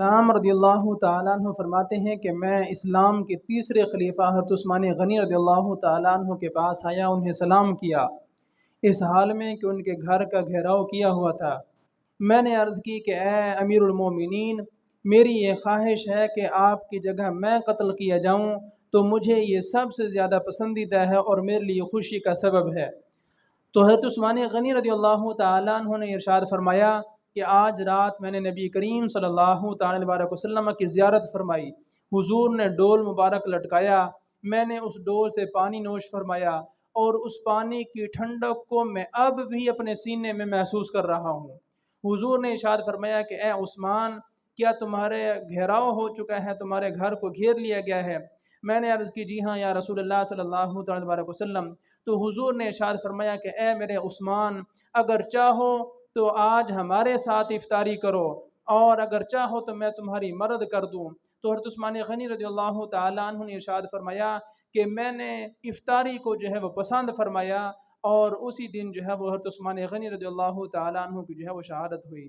इस्लाम रज़ी अल्लाह तआला अन्हु फरमाते हैं कि मैं इस्लाम के तीसरे खलीफा हज़रत उस्मान गनी रज़ी अल्लाह तआला अन्हु के पास आया, उन्हें सलाम किया इस हाल में कि उनके घर का घेराव किया हुआ था। मैंने अर्ज़ की कि ए अमीरुल मोमिनीन, मेरी ये ख्वाहिश है कि आपकी जगह मैं कत्ल किया जाऊँ तो मुझे ये सबसे ज़्यादा पसंदीदा है और मेरे लिए खुशी का सबब है। तो हज़रत उस्मान गनी रज़ियल्लाहु ताला अन्हु ने इरशाद फरमाया कि आज रात मैंने नबी करीम सल्लल्लाहु ताला अलैहि वसल्लम की ज़ियारत फरमाई। हुजूर ने डोल मुबारक लटकाया, मैंने उस डोल से पानी नोश फरमाया और उस पानी की ठंडक को मैं अब भी अपने सीने में महसूस कर रहा हूँ। हुजूर ने इरशाद फरमाया कि ए उस्मान, क्या तुम्हारे घेराव हो चुका है, तुम्हारे घर को घेर लिया गया है? मैंने अर्ज़ की जी हाँ या रसूलल्लाह सल्लल्लाहु अलैहि वसल्लम। तो हुजूर ने इरशाद फरमाया कि ए मेरे उस्मान, अगर चाहो तो आज हमारे साथ इफ्तारी करो और अगर चाहो तो मैं तुम्हारी मदद कर दूँ। तो हज़रत उस्मान गनी रज़ियल्लाहु ताला अन्हु ने इरशाद फरमाया कि मैंने इफ्तारी को जो है वो पसंद फरमाया और उसी दिन जो है वो हज़रत उस्मान गनी रज़ियल्लाहु ताला अन्हु की जो है वो शहादत हुई।